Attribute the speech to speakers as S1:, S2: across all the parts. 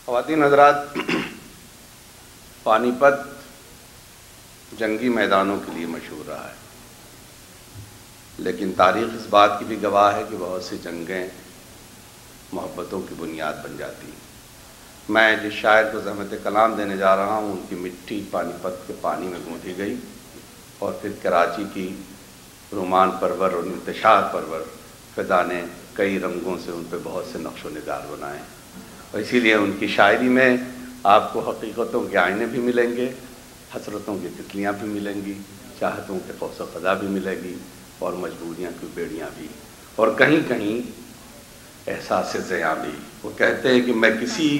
S1: خواتین حضرات، پانی پت جنگی میدانوں کے لیے مشہور رہا ہے، لیکن تاریخ اس بات کی بھی گواہ ہے کہ بہت سی جنگیں محبتوں کی بنیاد بن جاتی ہیں۔ میں جس شاعر کو زحمت کلام دینے جا رہا ہوں، ان کی مٹی پانی پت کے پانی میں گونتھی گئی اور پھر کراچی کی رومان پرور اور انتشار پرور فضا نے کئی رنگوں سے ان پہ بہت سے نقش و نگار بنائے، اور اسی لیے ان کی شاعری میں آپ کو حقیقتوں کے آئینے بھی ملیں گے، حسرتوں کی تتلیاں بھی ملیں گی، چاہتوں کے قوس و قزح بھی ملے گی، اور مجبوریاں کی بیڑیاں بھی، اور کہیں کہیں احساس زیاں بھی۔ وہ کہتے ہیں کہ میں کسی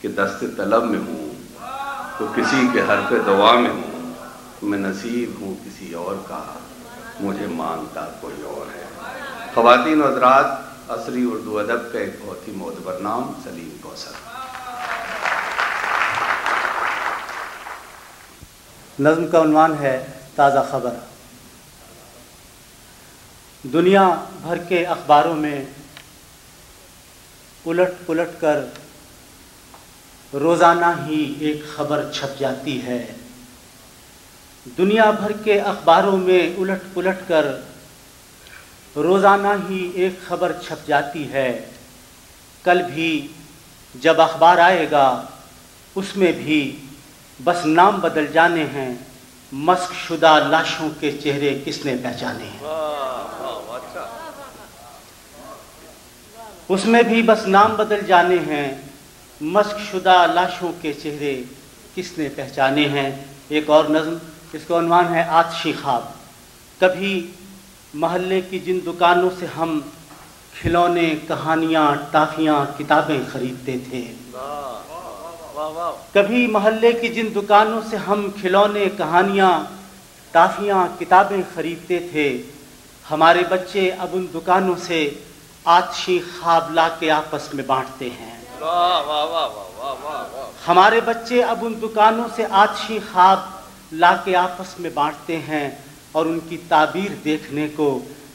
S1: کے دست طلب میں ہوں تو کسی کے حرف دعا میں ہوں، میں نصیب ہوں کسی اور کا، مجھے مانگتا کوئی اور ہے۔ خواتین و حضرات، عصری اردو ادب کا ایک بہت ہی معتبر نام سلیم کوثر۔
S2: نظم کا عنوان ہے تازہ خبر۔ دنیا بھر کے اخباروں میں الٹ پلٹ کر روزانہ ہی ایک خبر چھپ جاتی ہے۔ دنیا بھر کے اخباروں میں الٹ پلٹ کر روزانہ ہی ایک خبر چھپ جاتی ہے۔ کل بھی جب اخبار آئے گا اس میں بھی بس نام بدل جانے ہیں، مسخ شدہ لاشوں کے چہرے کس نے پہچانے ہیں۔ اس میں بھی بس نام بدل جانے ہیں، مسخ شدہ لاشوں کے چہرے کس نے پہچانے ہیں۔ ایک اور نظم، اس کا عنوان ہے آتشی خواب۔ کبھی محلے کی جن دکانوں سے ہم کھلونے، کہانیاں، ٹافیاں، کتابیں خریدتے تھے، کبھی محلے کی جن دکانوں سے ہم کھلونے، کہانیاں، ٹافیاں، کتابیں خریدتے تھے، ہمارے بچے اب ان دکانوں سے آتشی خواب لا کے آپس میں بانٹتے ہیں۔ ہمارے بچے اب ان دکانوں سے آتشی خواب لا کے آپس میں بانٹتے ہیں، اور ان کی تعبیر دیکھنے کو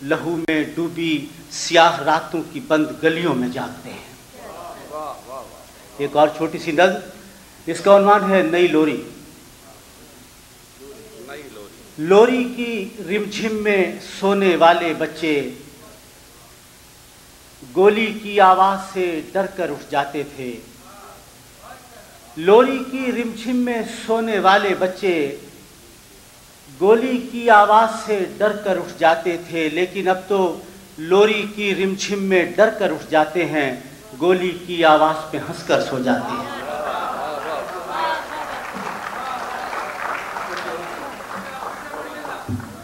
S2: لہو میں ڈوبی سیاہ راتوں کی بند گلیوں میں جاگتے ہیں۔ ایک اور چھوٹی سی نظم، اس کا عنوان ہے نئی لوری۔ لوری کی رمجھم میں سونے والے بچے گولی کی آواز سے ڈر کر اٹھ جاتے تھے۔ لوری کی رمجھم میں سونے والے بچے گولی کی آواز سے ڈر کر اٹھ جاتے تھے، لیکن اب تو لوری کی رمجھم میں ڈر کر اٹھ جاتے ہیں، گولی کی آواز پہ ہنس کر سو جاتے ہیں۔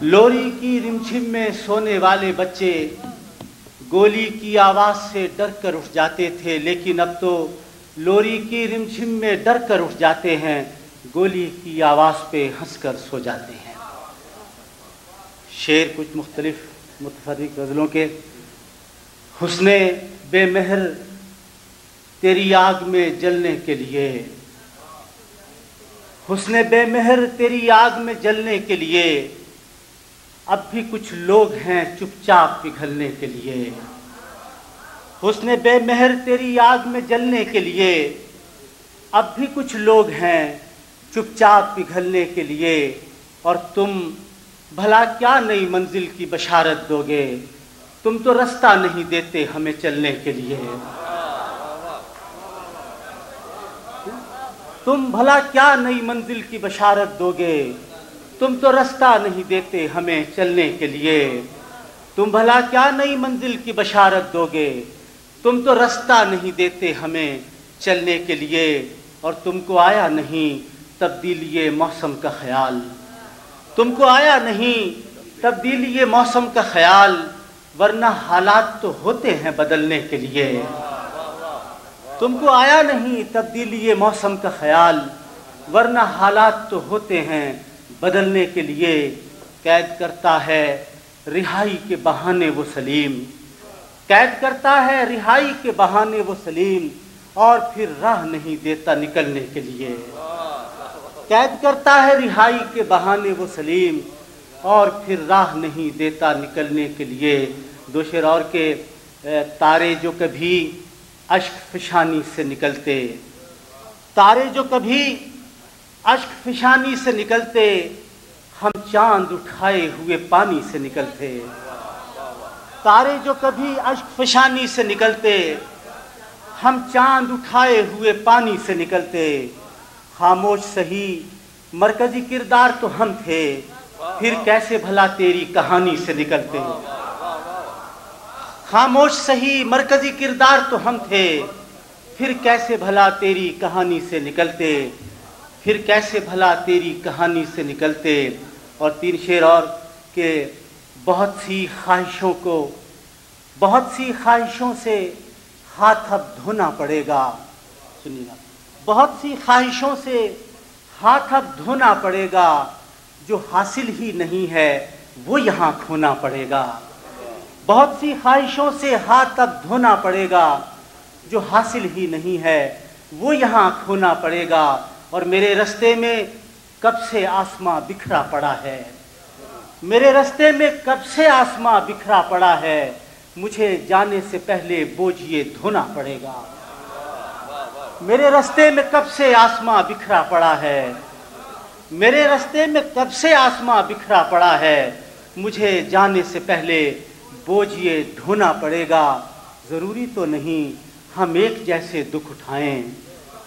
S2: لوری کی رمجھم میں سونے والے بچے گولی کی آواز سے ڈر کر اٹھ جاتے تھے، لیکن اب تو لوری کی رمجھم میں ڈر کر اٹھ جاتے ہیں، گولی کی آواز پہ ہنس کر سو جاتے ہیں۔ شعر کچھ مختلف متفرق غزلوں کے۔ حسن بے مہر تیری آگ میں جلنے کے لیے، حسن بے مہر تیری آگ میں جلنے کے لیے، اب بھی کچھ لوگ ہیں چپ چاپ پگھلنے کے لیے۔ حسن بے مہر تیری آگ میں جلنے کے لیے، اب بھی کچھ لوگ ہیں چپ چاپ پگھلنے کے لیے، اور تم بھلا کیا نئی منزل کی بشارت دو گے، تم تو رستہ نہیں دیتے ہمیں چلنے کے لیے۔ تم بھلا کیا نئی منزل کی بشارت دو گے، تم تو رستہ نہیں دیتے ہمیں چلنے کے لیے۔ تم بھلا کیا نئی منزل کی بشارت دو گے، تم تو رستہ نہیں دیتے ہمیں چلنے کے لیے، اور تم کو آیا نہیں تبدیلی موسم کا خیال، تم کو آیا نہیں تبدیلی موسم کا خیال، ورنہ حالات تو ہوتے ہیں بدلنے کے لیے۔ تم کو آیا نہیں تبدیلی موسم کا خیال، ورنہ حالات تو ہوتے ہیں بدلنے کے لیے۔ قید کرتا ہے رہائی کے بہانے وہ سلیم، قید کرتا ہے رہائی کے بہانے وہ سلیم، اور پھر راہ نہیں دیتا نکلنے کے لیے۔ قید کرتا ہے رہائی کے بہانے وہ سلیم، اور پھر راہ نہیں دیتا نکلنے کے لیے۔ دو شعر اور کے، تارے جو کبھی اشک فشانی سے نکلتے، तारे जो कभी अश्क फिशानी से निकलते, हम चांद उठाए हुए पानी से निकलते। तारे जो कभी अश्क फिशानी से निकलते, हम चांद उठाए हुए पानी से निकलते। खामोश सही मरकजी किरदार तो हम थे, फिर कैसे भला तेरी कहानी से निकलते। खामोश सही मरकजी किरदार तो हम थे, फिर कैसे भला तेरी कहानी से निकलते, फिर कैसे भला तेरी कहानी से निकलते। और 3 शेर और के बहुत सी ख्वाहिशों से हाथ अब धोना पड़ेगा। सुनिएगा, बहुत सी ख्वाहिशों से हाथ अब धोना पड़ेगा, जो हासिल ही नहीं है वो यहाँ खोना पड़ेगा। बहुत सी ख्वाहिशों से हाथ अब धोना पड़ेगा, जो हासिल ही नहीं है वो यहाँ खोना पड़ेगा। और मेरे रास्ते में कब से आसमां बिखरा पड़ा है, मेरे रास्ते में कब से आसमां बिखरा पड़ा है, मुझे जाने से पहले बोझ ये धोना पड़ेगा। मेरे रास्ते में कब से आसमां बिखरा पड़ा है, मेरे रास्ते में कब से आसमां बिखरा पड़ा है, मुझे जाने से पहले बोझ ये ढोना पड़ेगा। ज़रूरी तो नहीं हम एक जैसे दुख उठाएं,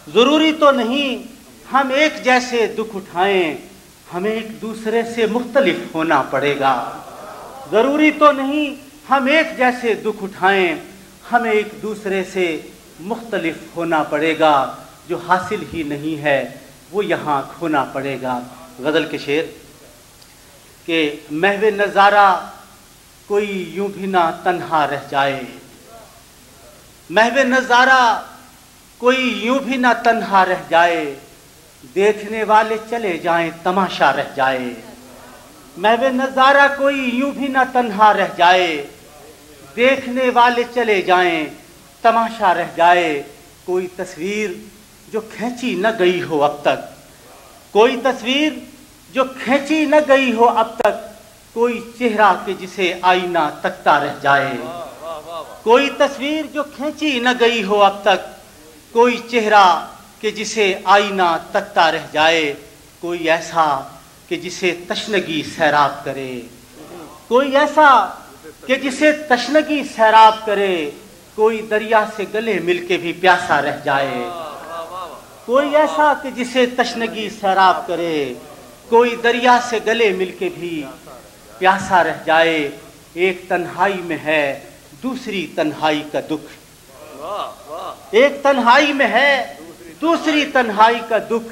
S2: ज़रूरी तो नहीं हम एक जैसे दुख उठाएं, हमें एक दूसरे से मुख्तलिफ होना पड़ेगा। ज़रूरी तो नहीं हम एक जैसे दुख उठाएं, हमें एक दूसरे से मुख्तलिफ होना पड़ेगा। जो हासिल ही नहीं है वो यहाँ खोना पड़ेगा। गज़ल के शेर कि महवे नज़ारा कोई यूं भी ना तन्हा रह जाए, महवे नज़ारा कोई यूं भी ना तन्हा रह जाए, देखने वाले चले जाएं तमाशा रह जाए। महवे नज़ारा कोई यूं भी ना तन्हा रह जाए, देखने वाले चले जाएं तमाशा रह जाए। कोई तस्वीर जो खींची न गई हो अब तक, कोई तस्वीर जो खींची न गई हो अब तक, कोई चेहरा के जिसे आईना तकता रह जाए। कोई तस्वीर जो खींची न गई हो अब तक, कोई चेहरा कि जिसे आईना तकता रह जाए। कोई ऐसा कि जिसे तशनगी सैराब करे, कोई ऐसा कि जिसे तशनगी सैराब करे, कोई दरिया से गले मिलके भी प्यासा रह जाए। कोई ऐसा कि जिसे तशनगी सैराब करे, कोई दरिया से गले मिलके भी प्यासा रह जाए। एक तन्हाई में है दूसरी तन्हाई का दुख, एक तन्हाई में है दूसरी तन्हाई का दुख,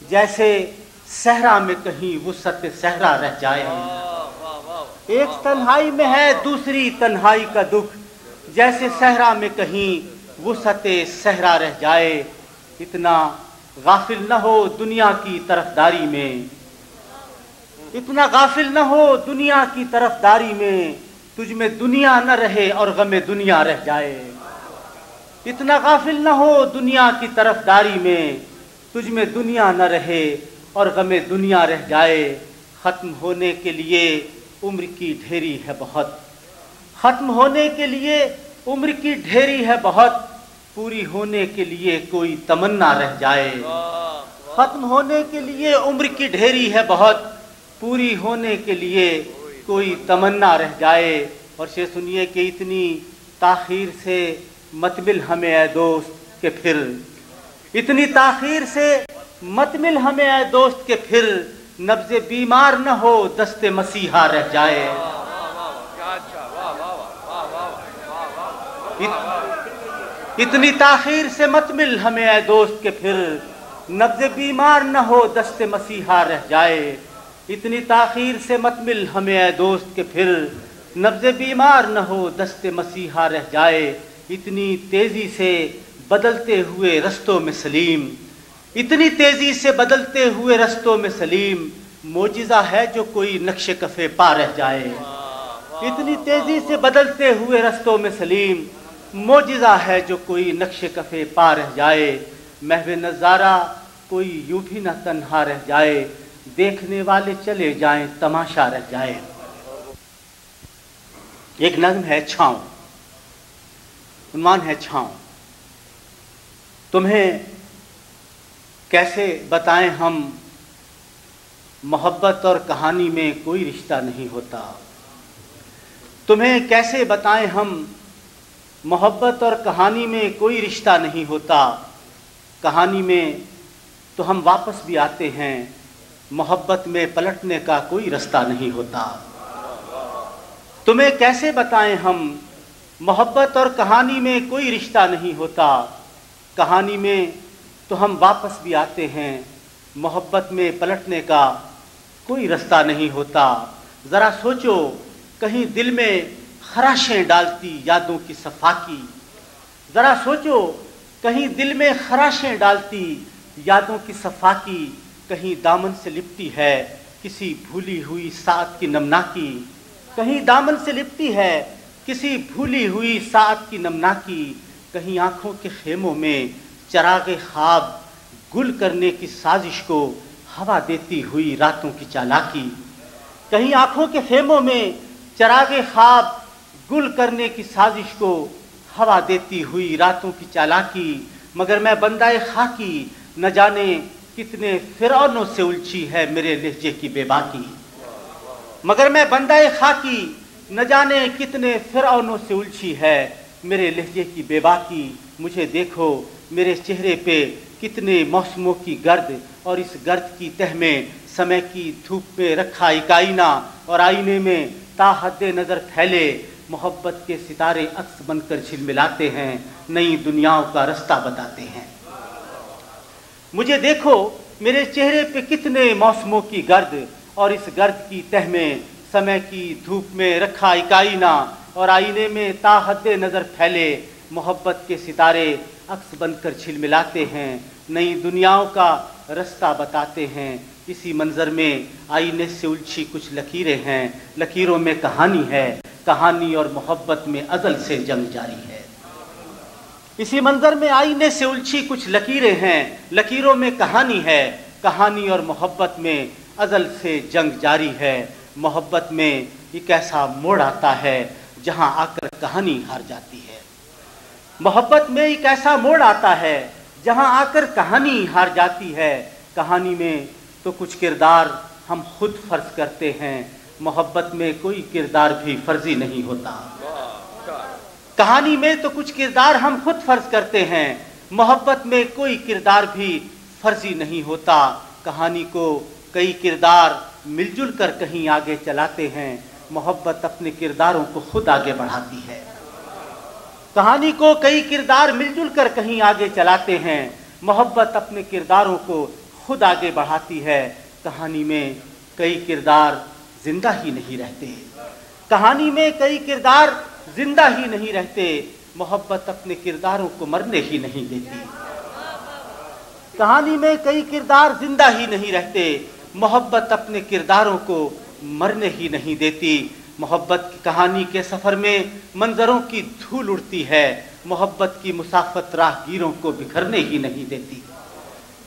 S2: जैसे सहरा में कहीं वुसअत सहरा रह जाए। एक तन्हाई में है दूसरी तन्हाई का दुख, जैसे सहरा में कहीं वुसअत सहरा रह जाए। इतना गाफिल न हो दुनिया की तरफदारी में, इतना गाफिल न हो दुनिया की तरफदारी में, तुझ में दुनिया न रहे और गमे दुनिया रह जाए। इतना गाफिल न हो दुनिया की तरफदारी में, तुझ में दुनिया न रहे और गमे दुनिया रह जाए। ख़त्म होने के लिए उम्र की ढेरी है बहुत, ख़त्म होने के लिए उम्र की ढेरी है बहुत, पूरी होने के लिए कोई तमन्ना रह जाए। ख़त्म होने के लिए उम्र की ढेरी है बहुत, पूरी होने के लिए कोई तमन्ना रह जाए। और से सुनिए कि इतनी ताख़ीर से मत मिल हमें ऐ दोस्त के फिर, इतनी ताख़ीर से मत मिल हमें ऐ दोस्त के फिर, नब्ज़े बीमार न हो दस्ते मसीहा रह जाए। इतनी ताख़ीर से मत मिल हमें ऐ दोस्त के फिर, नब्ज़े बीमार न हो दस्ते मसीहा रह जाए। इतनी ताख़ीर से मत मिल हमें ऐ दोस्त के फिर, नब्ज़े बीमार न हो दस्ते मसीहा रह जाए। इतनी तेज़ी से बदलते हुए रस्तों में सलीम, इतनी तेज़ी से बदलते हुए रस्तों में सलीम, मोजिज़ा है जो कोई नक्शे कफ़े पा रह जाए। इतनी तेज़ी से बदलते हुए रस्तों में सलीम, मोजिज़ा है जो कोई नक्शे कफ़े पा रह जाए। महवे नज़ारा कोई यूं भी न तन्हा रह जाए, देखने वाले चले जाएं तमाशा रह जाए। एक नज़्म है छाँव, उन्वान है छाँव। तुम्हें कैसे बताएं हम मोहब्बत और कहानी में कोई रिश्ता नहीं होता। तुम्हें कैसे बताएं हम मोहब्बत और कहानी में कोई रिश्ता नहीं होता। कहानी में तो हम वापस भी आते हैं, मोहब्बत में पलटने का कोई रास्ता नहीं होता। तुम्हें कैसे बताएं हम मोहब्बत और कहानी में कोई रिश्ता नहीं होता। कहानी में तो हम वापस भी आते हैं, मोहब्बत में पलटने का कोई रास्ता नहीं होता। ज़रा सोचो, कहीं दिल में खराशें डालती यादों की सफाकी। ज़रा सोचो, कहीं दिल में खराशें डालती यादों की सफाकी। कहीं दामन से लिपटी है किसी भूली हुई साथ की नमनाकी। कहीं दामन से लिपटी है किसी भूली हुई साथ की नमनाकी। कहीं आंखों के खेमों में चरागे ख्वाब गुल करने की साजिश को हवा देती हुई रातों की चालाकी। कहीं आंखों के खेमों में चरागे ख्वाब गुल करने की साजिश को हवा देती हुई रातों की चालाकी। मगर मैं बंदाए खाकी, न जाने कितने फिरौनों से उलझी है मेरे लहजे की बेबाकी। मगर मैं बंदाए खाकी, न जाने कितने फिरौनों से उलझी है मेरे लहजे की बेबाकी। मुझे देखो, मेरे चेहरे पे कितने मौसमों की गर्द, और इस गर्द की तह में समय की धूप में रखा एक आईना, और आईने में ताहद्दे नज़र फैले मोहब्बत के सितारे अक्स बनकर झिलमिलाते हैं, नई दुनियाओं का रास्ता बताते हैं। मुझे देखो, मेरे चेहरे पे कितने मौसमों की गर्द, और इस गर्द की तह में समय की धूप में रखा एक आईना, और आईने में ताहद्दे नज़र फैले मोहब्बत के सितारे अक्स बनकर झिलमिलाते हैं, नई दुनियाओं का रास्ता बताते हैं। इसी मंजर में आईने से उलझी कुछ लकीरें हैं, लकीरों में कहानी है, कहानी और मोहब्बत में अज़ल से जंग जारी है। इसी मंजर में आईने से उलझी कुछ लकीरें हैं, लकीरों में कहानी है, कहानी और मोहब्बत में अज़ल से जंग जारी है। मोहब्बत में एक ऐसा मोड़ आता है जहां आकर कहानी हार जाती है। मोहब्बत में एक ऐसा मोड़ आता है जहां आकर कहानी हार जाती है। कहानी में तो कुछ किरदार हम खुद फर्ज करते हैं, मोहब्बत में कोई किरदार भी फर्जी नहीं होता। कहानी में तो कुछ किरदार हम खुद फर्ज करते हैं, मोहब्बत में कोई किरदार भी फर्जी नहीं होता। कहानी को कई किरदार मिलजुल कर कहीं आगे चलाते हैं, मोहब्बत अपने किरदारों को खुद आगे बढ़ाती है। कहानी को कई किरदार मिलजुल कर कहीं आगे चलाते हैं, मोहब्बत अपने किरदारों को खुद आगे बढ़ाती है। कहानी में कई किरदार जिंदा ही नहीं रहते, कहानी में कई किरदार जिंदा ही नहीं रहते, मोहब्बत अपने किरदारों को मरने ही नहीं देती। कहानी में कई किरदार जिंदा ही नहीं रहते, मोहब्बत अपने किरदारों को मरने ही नहीं देती। मोहब्बत की कहानी के सफ़र में मंजरों की धूल उड़ती है, मोहब्बत की मुसाफत राहगीरों को बिखरने ही नहीं देती।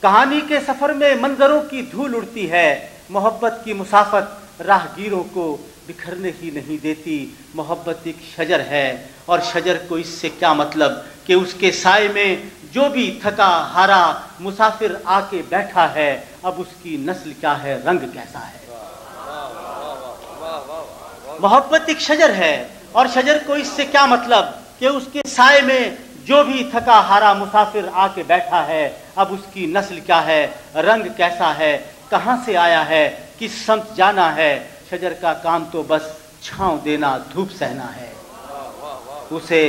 S2: कहानी के सफ़र में मंजरों की धूल उड़ती है, मोहब्बत की मुसाफत राहगीरों को बिखरने ही नहीं देती। मोहब्बत एक शजर है, और शजर को इससे क्या मतलब कि उसके साए में जो भी थका हारा मुसाफिर आके बैठा है, अब उसकी नस्ल क्या है, रंग कैसा है। मोहब्बत एक शजर है, और शजर को इससे क्या मतलब कि उसके साए में जो भी थका हारा मुसाफिर आके बैठा है, अब उसकी नस्ल क्या है, रंग कैसा है, कहाँ से आया है, किस समत जाना है। शजर का काम तो बस छांव देना, धूप सहना है। उसे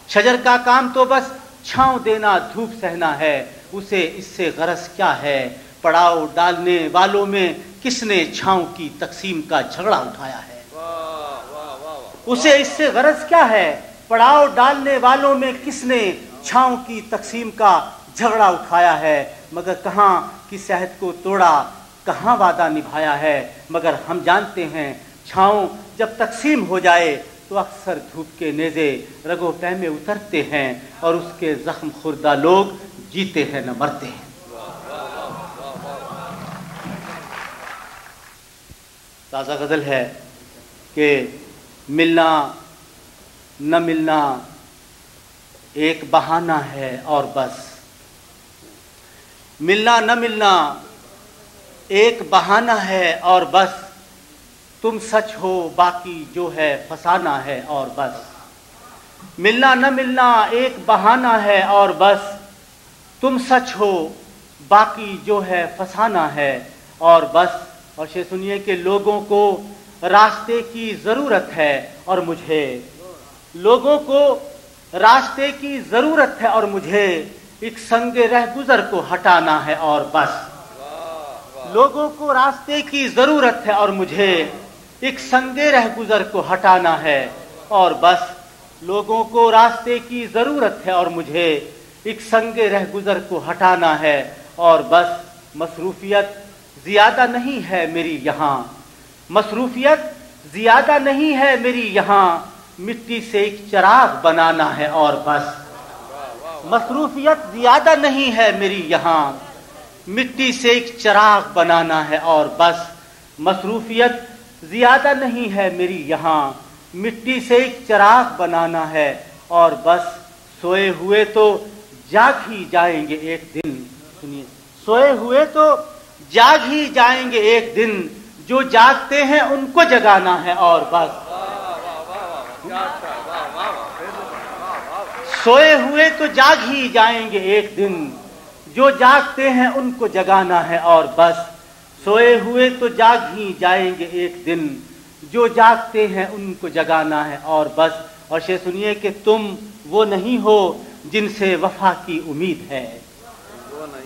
S2: शजर का काम तो बस छांव देना, धूप सहना है। उसे इससे गरज क्या है, पड़ाव डालने वालों में किसने छांव की तकसीम का झगड़ा उठाया है। उसे इससे गरज क्या है, पड़ाव डालने वालों में किसने छांव की तकसीम का झगड़ा उठाया है। मगर कहाँ की सेहत को तोड़ा, कहाँ वादा निभाया है। मगर हम जानते हैं छांव जब तकसीम हो जाए तो अक्सर धूप के नेज़े रगो पैं में उतरते हैं, और उसके जख्म खुर्दा लोग जीते हैं न मरते हैं। ताज़ा गज़ल है कि मिलना न मिलना एक बहाना है और बस, ملنا نہ ملنا ایک بہانہ ہے اور بس، تم سچ ہو باقی جو ہے فسانہ ہے اور بس۔ ملنا نہ ملنا ایک بہانہ ہے اور بس، تم سچ ہو باقی جو ہے فسانہ ہے اور بس۔ اور یہ سنیے کہ لوگوں کو راستے کی ضرورت ہے اور مجھے، لوگوں کو راستے کی ضرورت ہے اور مجھے ایک سنگ رہگزر کو ہٹانا ہے اور بس۔ لوگوں کو راستے کی ضرورت ہے اور مجھے ایک سنگ رہگزر کو ہٹانا ہے اور بس۔ لوگوں کو راستے کی ضرورت ہے اور مجھے ایک سنگ رہگزر کو ہٹانا ہے اور بس۔ مصروفیت زیادہ نہیں ہے میری یہاں، مصروفیت زیادہ نہیں ہے میری یہاں، مٹی سے ایک چراغ بنانا ہے اور بس۔ مصروفیت زیادہ نہیں ہے میری یہاں، مٹی سے ایک چراغ بنانا ہے اور بس۔ مصروفیت زیادہ نہیں ہے میری یہاں، مٹی سے ایک چراغ بنانا ہے اور بس۔ سوئے ہوئے تو جاگ ہی جائیں گے ایک دن، سنیے، سوئے ہوئے تو جاگ ہی جائیں گے ایک دن، جو جاگتے ہیں ان کو جگانا ہے اور بس۔ سوئے ہوئے تو جاگ ہی جائیں گے ایک دن، جو جاگتے ہیں ان کو جگانا ہے اور بس۔ سوئے ہوئے تو جاگ ہی جائیں گے ایک دن، جو جاگتے ہیں ان کو جگانا ہے اور بس۔ اور یہ سنیے کہ تم وہ نہیں ہو جن سے وفا کی امید ہے،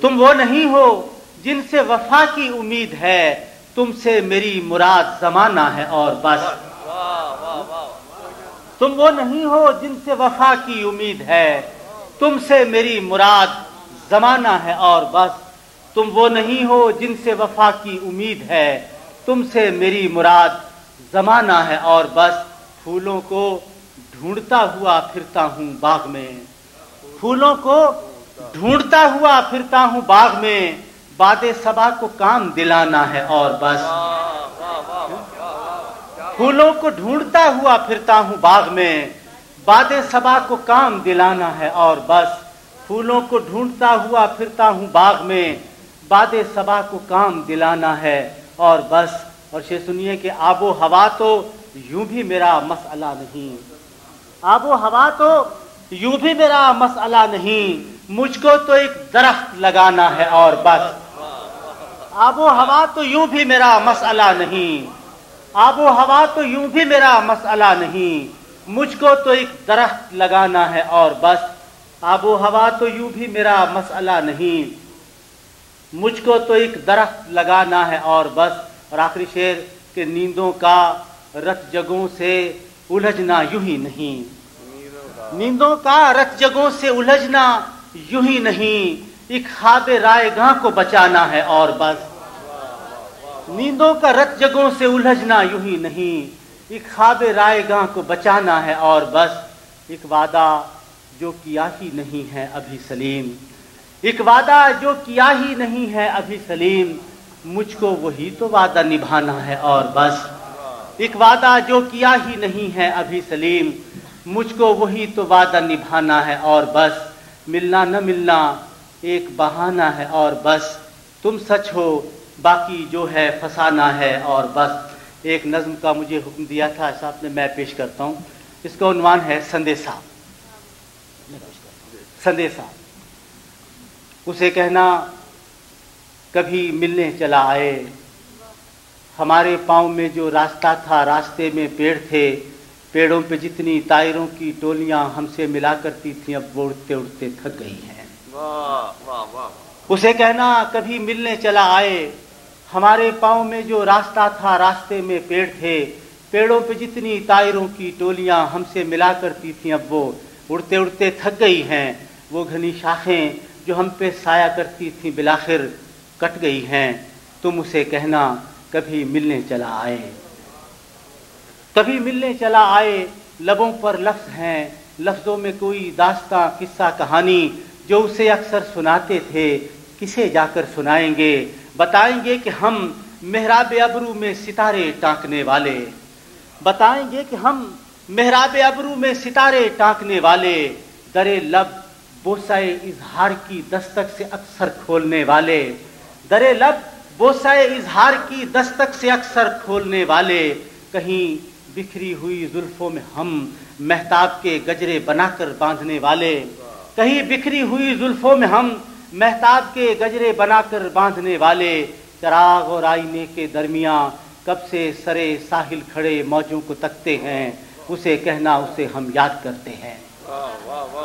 S2: تم وہ نہیں ہو جن سے وفا کی امید ہے، تم سے میری مراد زمانہ ہے اور بس۔ تم وہ نہیں ہو جن سے وفا کی امید ہے، تم سے میری مراد زمانہ ہے اور بس۔ تم وہ نہیں ہو جن سے وفا کی امید ہے، تم سے میری مراد زمانہ ہے اور بس۔ پھولوں کو ڈھونڈتا ہوا پھرتا ہوں باغ میں، پھولوں کو ڈھونڈتا ہوا پھرتا ہوں باغ میں، باد صبا کو کام دلانا ہے اور بس۔ پھولوں کو ڈھونڈتا ہوا پھرتا ہوں باغ میں، باد صبا کو کام دلانا ہے اور بس۔ پھولوں کو ڈھونڈتا ہوا پھرتا ہوں باغ میں، باد صبا کو کام دلانا ہے اور بس۔ اور یہ سنیے کہ آب و ہوا تو یوں بھی میرا مسئلہ نہیں، آب و ہوا تو یوں بھی میرا مسئلہ نہیں، مجھ کو تو ایک درخت لگانا ہے اور بس۔ آب و ہوا تو یوں بھی میرا مسئلہ نہیں، آب و ہوا تو یوں بھی میرا مسئلہ نہیں، مجھ کو تو ایک درخت لگانا ہے اور بس۔ آب و ہوا تو یوں بھی میرا مسئلہ نہیں، مجھ کو تو ایک درخت لگانا ہے اور بس۔ اور آخری شعر کہ نیندوں کا رت جگوں سے الجھنا یوں ہی نہیں، نیندوں کا رت جگوں سے الجھنا یوں ہی نہیں، ایک خواب رائے گاہ کو بچانا ہے اور بس۔ نیندوں کا رت جگوں سے الجھنا یوں ہی نہیں، ایک خواب رائے گاہ کو بچانا ہے اور بس۔ ایک وعدہ جو کیا ہی نہیں ہے ابھی سلیم، ایک وعدہ جو کیا ہی نہیں ہے ابھی سلیم، مجھ کو وہی تو وعدہ نبھانا ہے اور بس۔ ایک وعدہ جو کیا ہی نہیں ہے ابھی سلیم، مجھ کو وہی تو وعدہ نبھانا ہے اور بس۔ ملنا نہ ملنا ایک بہانہ ہے اور بس، تم سچ ہو باقی جو ہے فسانہ ہے اور بس۔ ایک نظم کا مجھے حکم دیا تھا صاحب نے، میں پیش کرتا ہوں، اس کا عنوان ہے سندیسا۔ سندیسا اسے کہنا کبھی ملنے چلا آئے، ہمارے پاؤں میں جو راستہ تھا راستے میں پیڑ تھے، پیڑوں پہ جتنی طائروں کی ٹولیاں ہم سے ملا کرتی تھیں اب وہ اڑتے اڑتے تھک گئی ہیں۔ اسے کہنا کبھی ملنے چلا آئے، ہمارے پاؤں میں جو راستہ تھا راستے میں پیڑ تھے، پیڑوں پہ جتنی طائروں کی ٹولیاں ہم سے ملا کرتی تھیں اب وہ اڑتے اڑتے تھک گئی ہیں۔ وہ گھنی شاخیں جو ہم پہ سایہ کرتی تھیں بالآخر کٹ گئی ہیں، تم اسے کہنا کبھی ملنے چلا آئے۔ کبھی ملنے چلا آئے لبوں پر لفظ ہیں، لفظوں میں کوئی داستاں قصہ کہانی جو اسے اکثر سناتے تھے، کسے جا کر سنائیں گے؟ بتائیں گے کہ ہم محراب ابرو میں ستارے ٹانکنے والے، بتائیں گے کہ ہم محراب ابرو میں ستارے ٹانکنے والے، درے لب बोसाए इजहार की दस्तक से अक्सर खोलने वाले, दरे लब बोसाए इजहार की दस्तक से अक्सर खोलने वाले, कहीं बिखरी हुई जुल्फों में हम महताब के गजरे बनाकर बांधने वाले, कहीं बिखरी हुई जुल्फों में हम महताब के गजरे बनाकर बांधने वाले, चराग और आईने के दरमियां कब से सरे साहिल खड़े मौजों को तकते हैं, उसे कहना उसे हम याद करते हैं।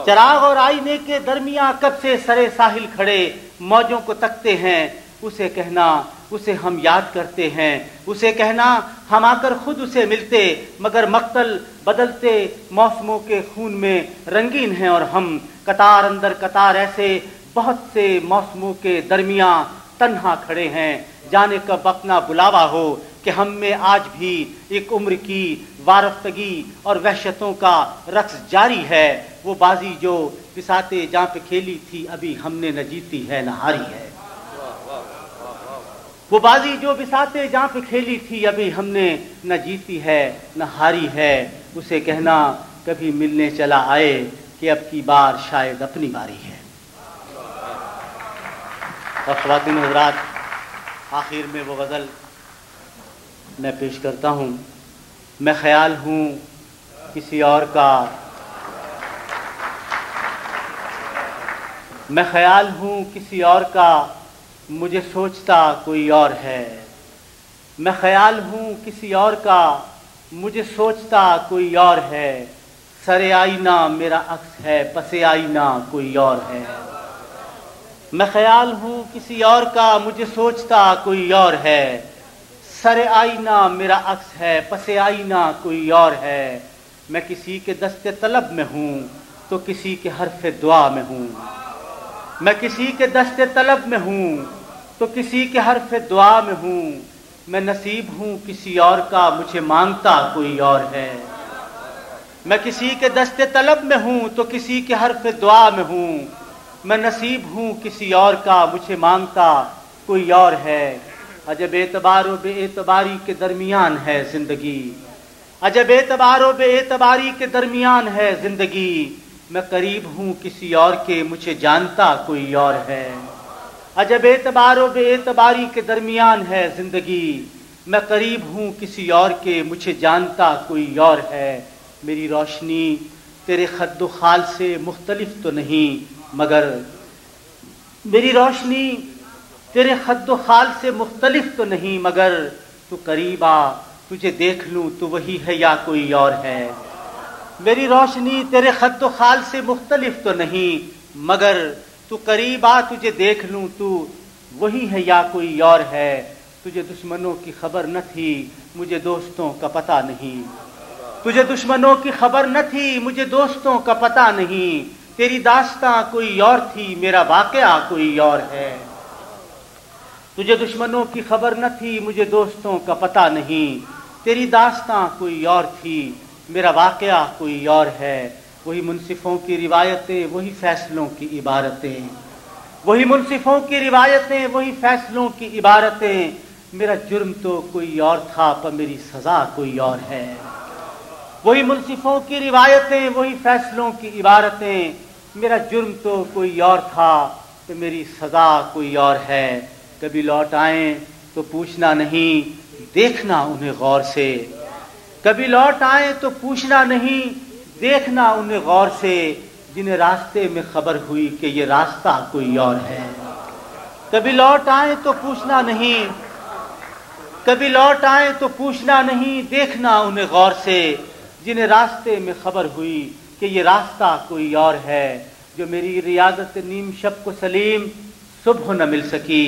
S2: चराग और आईने के दरमियां कब से सरे साहिल खड़े मौजों को तकते हैं, उसे कहना उसे हम याद करते हैं, उसे कहना हम आकर खुद उसे मिलते, मगर मक्तल बदलते मौसमों के खून में रंगीन हैं और हम कतार अंदर कतार ऐसे बहुत से मौसमों के दरमियां तन्हा खड़े हैं। जाने कब अपना बुलावा हो कि हम में आज भी एक उम्र की वारफ्तगी और वहशतों का रक्स जारी है। वो बाजी जो बिसाते जहाँ पे खेली थी अभी हमने न जीती है न हारी है। वो बाजी जो बिसाते जहाँ पे खेली थी अभी हमने न जीती है न हारी है, उसे कहना कभी मिलने चला आए कि अब की बार शायद अपनी बारी है। और ख़वातीन हज़रात, आखिर में वो गज़ल मैं पेश करता हूँ। मैं ख्याल हूँ किसी और का, मैं ख्याल हूँ किसी और का, मुझे सोचता कोई और है। मैं ख्याल हूँ किसी और का, मुझे सोचता कोई और है। सरे आईना मेरा अक्स है, पसे आईना कोई और है। मैं ख्याल हूँ किसी और का, मुझे सोचता कोई और है। सरे आईना मेरा अक्स है, पसे आईना कोई और है। मैं किसी के दस्ते तलब में हूँ तो किसी के हर्फ दुआ में हूँ। मैं किसी के दस्ते तलब में हूँ तो किसी के हर्फ दुआ में हूँ। मैं नसीब हूँ किसी और का, मुझे मांगता कोई और है। मैं किसी के दस्ते तलब में हूँ तो किसी के हर्फ दुआ में हूँ। मैं नसीब हूँ किसी और का, मुझे मांगता कोई और है। अजब एतबार बेएतबारी के दरमियान है जिंदगी, अजब एतबार बेएतबारी के दरमियान है जिंदगी। मैं करीब हूँ किसी और के, मुझे जानता कोई और है। अजब एतबार बेएतबारी के दरमियान है जिंदगी। मैं करीब हूँ किसी और के, मुझे जानता कोई और है। मेरी रोशनी तेरे खद्दो खाल से मुख्तलिफ तो नहीं, मगर मेरी रोशनी तेरे खद्दो खाल से मुख्तलिफ तो नहीं, मगर तू करीब आ, तुझे देख लूँ तो वही है या कोई और है। मेरी रोशनी तेरे खद्दो खाल से मुख्तलिफ तो नहीं, मगर तू करीब आ, तुझे देख लूँ तू वही है या कोई और है। तुझे दुश्मनों की खबर न थी, मुझे दोस्तों का पता नहीं। तुझे दुश्मनों की खबर न थी, मुझे दोस्तों का पता नहीं। तेरी दास्तां कोई और थी, मेरा वाक़या कोई और है। तुझे दुश्मनों की खबर न थी, मुझे दोस्तों का पता नहीं। तेरी दास्तां कोई और थी, मेरा वाक़या कोई और है। वही मुनसिफों की रिवायतें, वही फैसलों की इबारतें, वही मुनसिफों की रिवायतें, वही फैसलों की इबारतें। मेरा जुर्म तो कोई और था पर मेरी सज़ा कोई और है। वही मुनसिफों की रिवायतें, वही फैसलों की इबारतें। मेरा जुर्म तो कोई और था तो मेरी सज़ा कोई और है। कभी लौट आए तो पूछना नहीं, देखना उन्हें गौर से। कभी लौट आए तो पूछना नहीं, देखना उन्हें गौर से। जिन्हें रास्ते में खबर हुई कि ये रास्ता कोई और है। कभी लौट आए तो पूछना नहीं, कभी लौट आए तो पूछना नहीं, देखना उन्हें गौर से। जिन्हें रास्ते में खबर हुई कि ये रास्ता कोई और है। जो मेरी रियाजत नीम शब को सलीम सुबह न मिल सकी,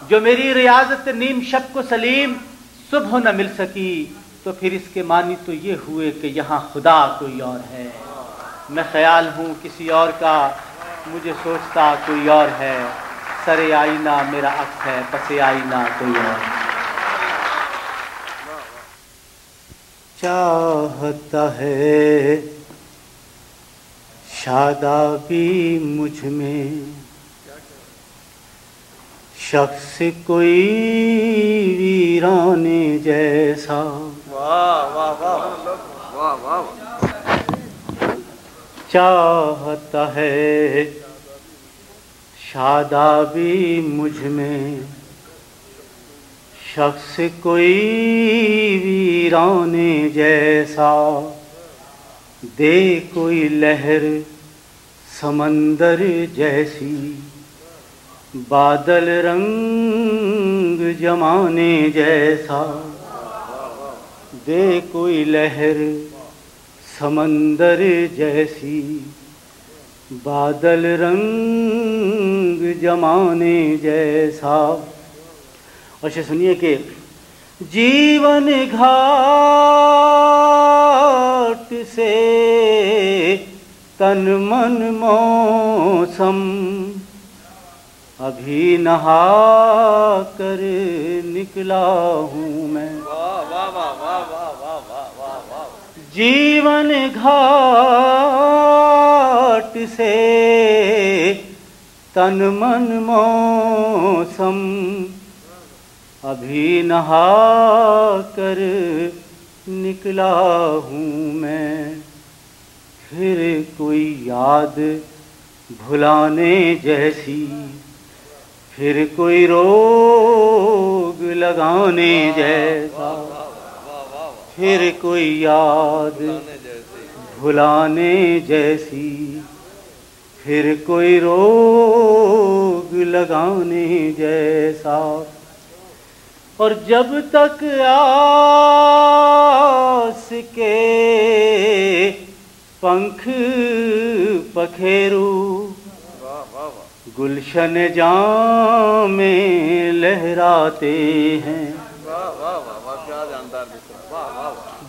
S2: जो मेरी रियाजत नीम शब को सलीम सुबह न मिल सकी, तो फिर इसके मानी तो ये हुए कि यहाँ खुदा कोई और है। मैं ख्याल हूँ किसी और का, मुझे सोचता कोई और है। सरे आईना मेरा अक्स है, पसे आईना कोई और है। चाहता है शादाबी मुझ में, शख्स कोई वीराने जैसा।
S3: वाह वाह वाह वाह वाह।
S2: चाहता है शादाबी मुझ में, शख्स कोई वीराने जैसा, दे कोई लहर समंदर जैसी, बादल रंग जमाने जैसा, दे कोई लहर समंदर जैसी, बादल रंग जमाने जैसा। और से सुनिए कि जीवन घाट से तन मन मौसम, अभी नहा कर निकला हूँ मैं। जीवन घाट से तन मन मौसम, अभी नहा कर निकला हूँ मैं। फिर कोई याद भुलाने जैसी, फिर कोई रोग लगाने जैसा, फिर कोई याद भुलाने जैसी, फिर कोई रोग लगाने जैसा। और जब तक आस के पंख पखेरू, गुलशन जाम में लहराते हैं।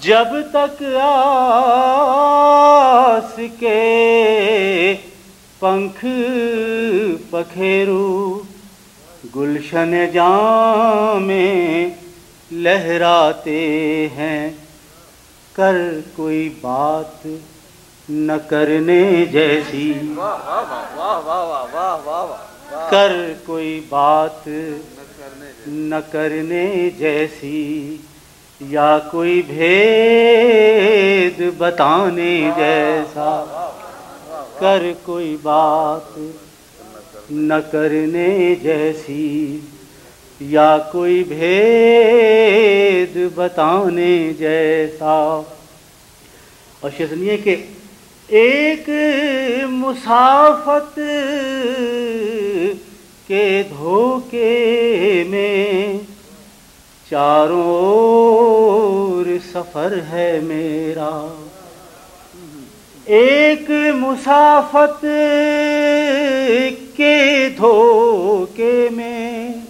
S2: जब तक आस के पंख पखेरू, गुलशन जाम में लहराते हैं। कर कोई बात न करने जैसी, कर कोई बात न करने जैसी, या कोई भेद बताने जैसा। कर कोई बात न करने जैसी, या कोई भेद बताने जैसा। और सुनिए कि एक मुसाफत के धोखे में चारों ओर सफर है मेरा। एक मुसाफत के धोखे में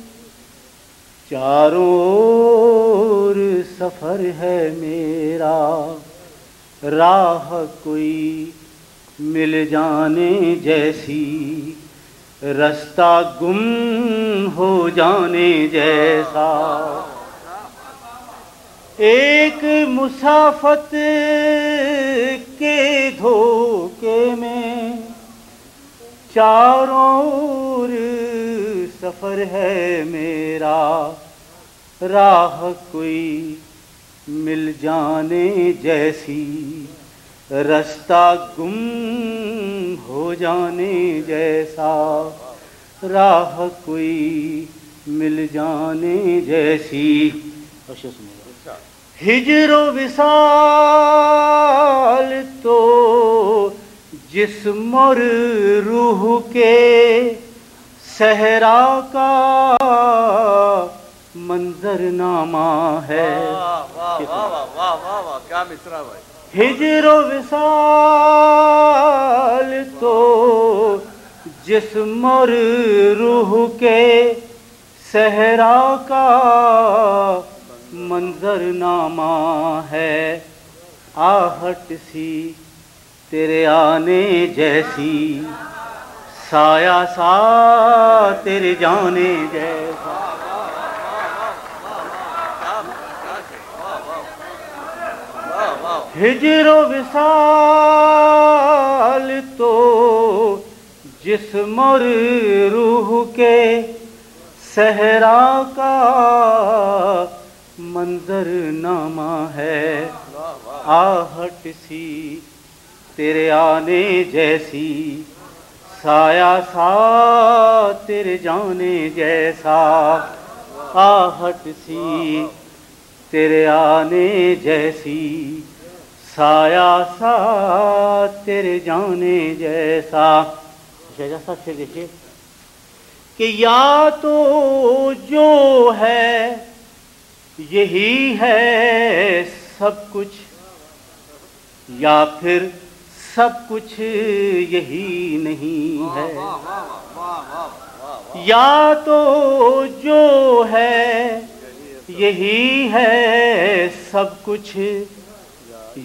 S2: चारों ओर सफर है मेरा। राह कोई मिल जाने जैसी, रास्ता गुम हो जाने जैसा। एक मुसाफत के धोखे में चारों ओर सफर है मेरा। राह कोई मिल जाने जैसी, रास्ता गुम हो जाने जैसा। राह कोई मिल जाने जैसी। हिजरो विसाल तो जिस्म और रूह के सहरा का मंजरनामा है।
S1: क्या मिश्रा भाई।
S2: हिजरो विसाल तो जिस्म और रूह के सहरा का मंजरनामा है। आहट सी तेरे आने जैसी, साया सा तेरे जाने जैसा। हिजरो विसाल तो जिस्म और रूह के सहरा का मंजरनामा है। आहट सी تیرے آنے جیسی، سایہ سا تیرے جانے جیسا، آہٹ سی تیرے آنے جیسی، سایہ سا تیرے جانے جیسا۔ شہزاد صاحب شعر دیکھیے کہ یا تو جو ہے یہی ہے سب کچھ، یا پھر سب کچھ یہی نہیں ہے۔ یا تو جو ہے یہی ہے سب کچھ،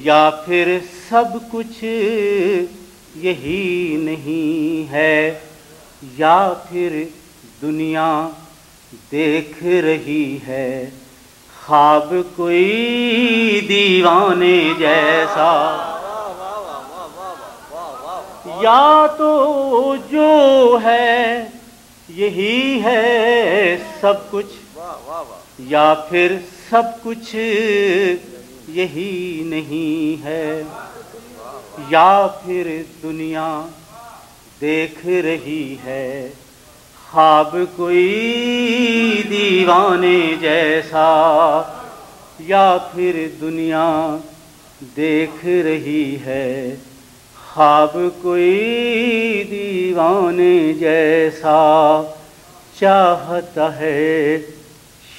S2: یا پھر سب کچھ یہی نہیں ہے، یا پھر دنیا دیکھ رہی ہے خواب کوئی دیوانے جیسا۔ یا تو جو ہے یہی ہے سب کچھ، یا پھر سب کچھ یہی نہیں ہے، یا پھر دنیا دیکھ رہی ہے خواب کوئی دیوانے جیسا، یا پھر دنیا دیکھ رہی ہے خواب کوئی دیوانے جیسا۔ چاہتا ہے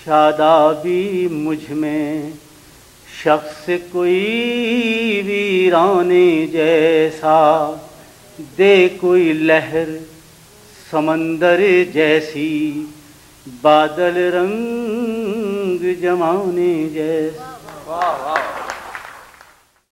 S2: شادابی مجھ میں شخص کوئی ویرانے جیسا، دے کوئی لہر سمندر جیسی، بادل رنگ جمانے جیسا۔